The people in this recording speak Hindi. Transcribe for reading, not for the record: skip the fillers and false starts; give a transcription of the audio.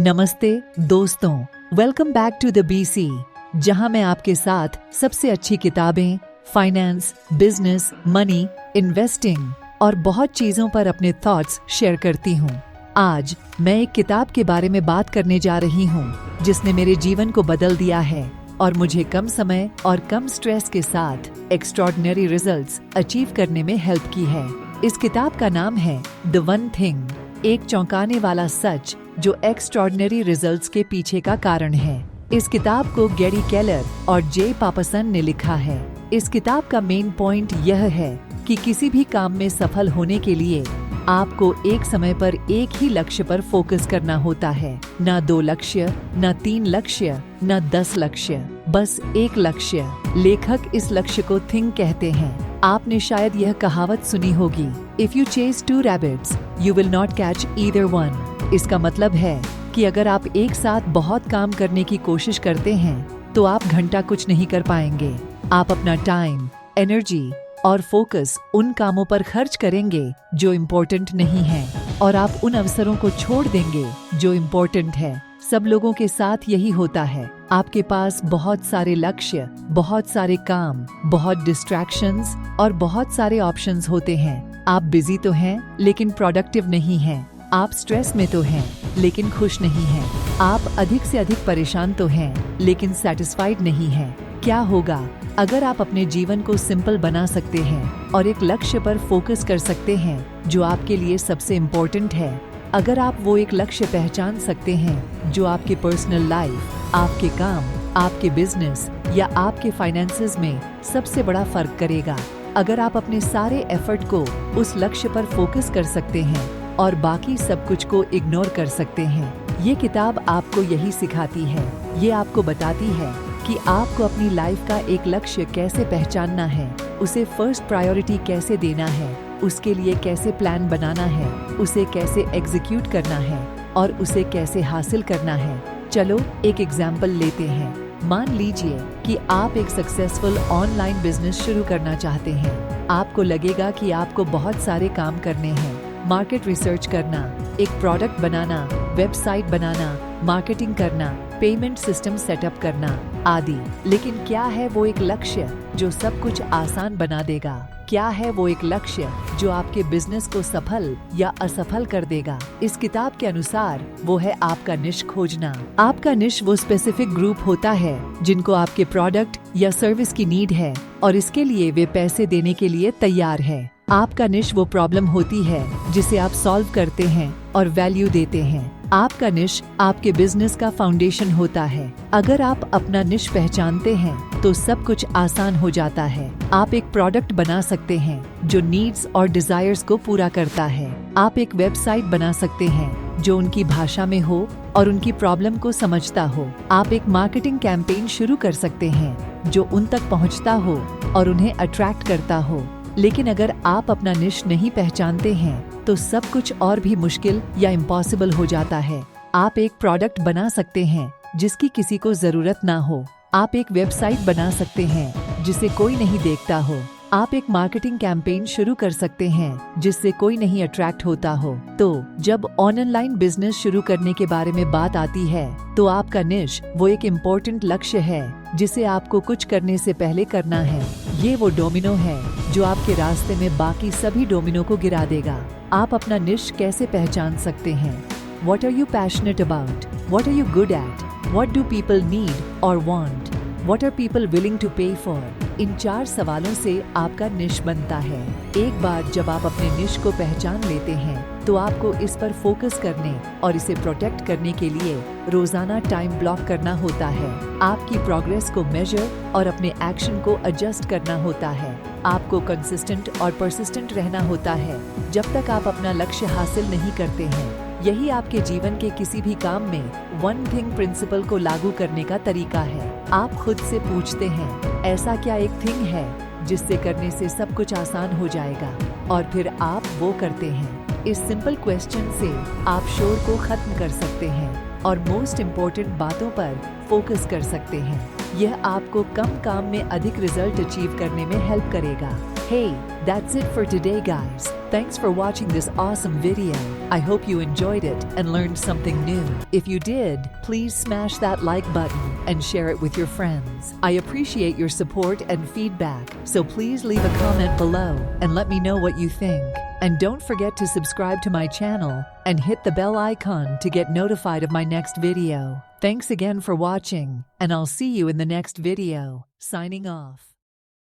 नमस्ते दोस्तों, welcome back to the BC, जहां मैं आपके साथ सबसे अच्छी किताबें, फाइनेंस, बिजनेस, मनी, इन्वेस्टिंग और बहुत चीजों पर अपने थॉट्स शेयर करती हूं। आज मैं एक किताब के बारे में बात करने जा रही हूं जिसने मेरे जीवन को बदल दिया है और मुझे कम समय और कम स्ट्रेस के साथ एक्स्ट्रॉर्डिनरी रिजल्ट्स अचीव करने में हेल्प की है। इस किताब का नाम है द वन थिंग, एक चौंकाने वाला सच जो एक्स्ट्रॉर्डिनरी रिजल्ट्स के पीछे का कारण है। इस किताब को गैरी केलर और जे पापसन ने लिखा है। इस किताब का मेन पॉइंट यह है कि किसी भी काम में सफल होने के लिए आपको एक समय पर एक ही लक्ष्य पर फोकस करना होता है। न 2 लक्ष्य, न 3 लक्ष्य, न 10 लक्ष्य, बस एक लक्ष्य। लेखक इस लक्ष्य को थिंग कहते हैं। आपने शायद यह कहावत सुनी होगी, if you chase 2 rabbits you will not catch either one. इसका मतलब है कि अगर आप एक साथ बहुत काम करने की कोशिश करते हैं तो आप घंटा कुछ नहीं कर पाएंगे। आप अपना टाइम, एनर्जी और फोकस उन कामों पर खर्च करेंगे जो इम्पोर्टेंट नहीं है और आप उन अवसरों को छोड़ देंगे जो इम्पोर्टेंट है। सब लोगों के साथ यही होता है। आपके पास बहुत सारे लक्ष्य, बहुत सारे काम, बहुत डिस्ट्रैक्शंस और बहुत सारे ऑप्शंस होते हैं। आप बिजी तो हैं लेकिन प्रोडक्टिव नहीं हैं। आप स्ट्रेस में तो हैं लेकिन खुश नहीं हैं। आप अधिक से अधिक परेशान तो हैं लेकिन सेटिस्फाइड नहीं हैं। क्या होगा अगर आप अपने जीवन को सिंपल बना सकते हैं और एक लक्ष्य पर फोकस कर सकते हैं जो आपके लिए सबसे इम्पोर्टेंट है? अगर आप वो एक लक्ष्य पहचान सकते हैं जो आपके पर्सनल लाइफ, आपके काम, आपके बिजनेस या आपके फाइनेंसेस में सबसे बड़ा फर्क करेगा। अगर आप अपने सारे एफर्ट को उस लक्ष्य पर फोकस कर सकते हैं और बाकी सब कुछ को इग्नोर कर सकते हैं। ये किताब आपको यही सिखाती है। ये आपको बताती है कि आपको अपनी लाइफ का एक लक्ष्य कैसे पहचानना है, उसे फर्स्ट प्रायोरिटी कैसे देना है, उसके लिए कैसे प्लान बनाना है, उसे कैसे एग्जीक्यूट करना है और उसे कैसे हासिल करना है। चलो एक एग्जाम्पल लेते हैं। मान लीजिए कि आप एक सक्सेसफुल ऑनलाइन बिजनेस शुरू करना चाहते हैं। आपको लगेगा कि आपको बहुत सारे काम करने हैं, मार्केट रिसर्च करना, एक प्रोडक्ट बनाना, वेबसाइट बनाना, मार्केटिंग करना, पेमेंट सिस्टम सेटअप करना आदि। लेकिन क्या है वो एक लक्ष्य जो सब कुछ आसान बना देगा? क्या है वो एक लक्ष्य जो आपके बिजनेस को सफल या असफल कर देगा? इस किताब के अनुसार वो है आपका निश खोजना। आपका निश वो स्पेसिफिक ग्रुप होता है जिनको आपके प्रोडक्ट या सर्विस की नीड है और इसके लिए वे पैसे देने के लिए तैयार है। आपका निश वो प्रॉब्लम होती है जिसे आप सॉल्व करते हैं और वैल्यू देते हैं। आपका निश आपके बिजनेस का फाउंडेशन होता है। अगर आप अपना निश पहचानते हैं तो सब कुछ आसान हो जाता है। आप एक प्रोडक्ट बना सकते हैं जो नीड्स और डिजायर्स को पूरा करता है। आप एक वेबसाइट बना सकते हैं जो उनकी भाषा में हो और उनकी प्रॉब्लम को समझता हो। आप एक मार्केटिंग कैंपेन शुरू कर सकते हैं जो उन तक पहुंचता हो और उन्हें अट्रैक्ट करता हो। लेकिन अगर आप अपना निश नहीं पहचानते हैं तो सब कुछ और भी मुश्किल या इम्पॉसिबल हो जाता है। आप एक प्रोडक्ट बना सकते हैं जिसकी किसी को जरूरत ना हो। आप एक वेबसाइट बना सकते हैं जिसे कोई नहीं देखता हो। आप एक मार्केटिंग कैंपेन शुरू कर सकते हैं जिससे कोई नहीं अट्रैक्ट होता हो। तो जब ऑनलाइन बिजनेस शुरू करने के बारे में बात आती है तो आपका निश वो एक इम्पोर्टेंट लक्ष्य है जिसे आपको कुछ करने से पहले करना है। ये वो डोमिनो है जो आपके रास्ते में बाकी सभी डोमिनो को गिरा देगा। आप अपना निश कैसे पहचान सकते हैं? What are you passionate about? What are you good at? What do people need or want? What are people willing to pay for? इन 4 सवालों से आपका निश बनता है। एक बार जब आप अपने निश को पहचान लेते हैं तो आपको इस पर फोकस करने और इसे प्रोटेक्ट करने के लिए रोजाना टाइम ब्लॉक करना होता है। आपकी प्रोग्रेस को मेजर और अपने एक्शन को एडजस्ट करना होता है। आपको कंसिस्टेंट और परसिस्टेंट रहना होता है जब तक आप अपना लक्ष्य हासिल नहीं करते हैं। यही आपके जीवन के किसी भी काम में वन थिंग प्रिंसिपल को लागू करने का तरीका है। आप खुद से पूछते हैं, ऐसा क्या एक थिंग है जिससे करने से सब कुछ आसान हो जाएगा? और फिर आप वो करते हैं। इस सिंपल क्वेश्चन से आप शोर को खत्म कर सकते हैं और मोस्ट इम्पोर्टेंट बातों पर फोकस कर सकते हैं। यह आपको कम काम में अधिक रिजल्ट अचीव करने में हेल्प करेगा। Hey, that's it for today, guys. Thanks for watching this awesome video. I hope you enjoyed it and learned something new. If you did, please smash that like button and share it with your friends. I appreciate your support and feedback, so please leave a comment below and let me know what you think. And don't forget to subscribe to my channel and hit the bell icon to get notified of my next video. Thanks again for watching, and I'll see you in the next video. Signing off.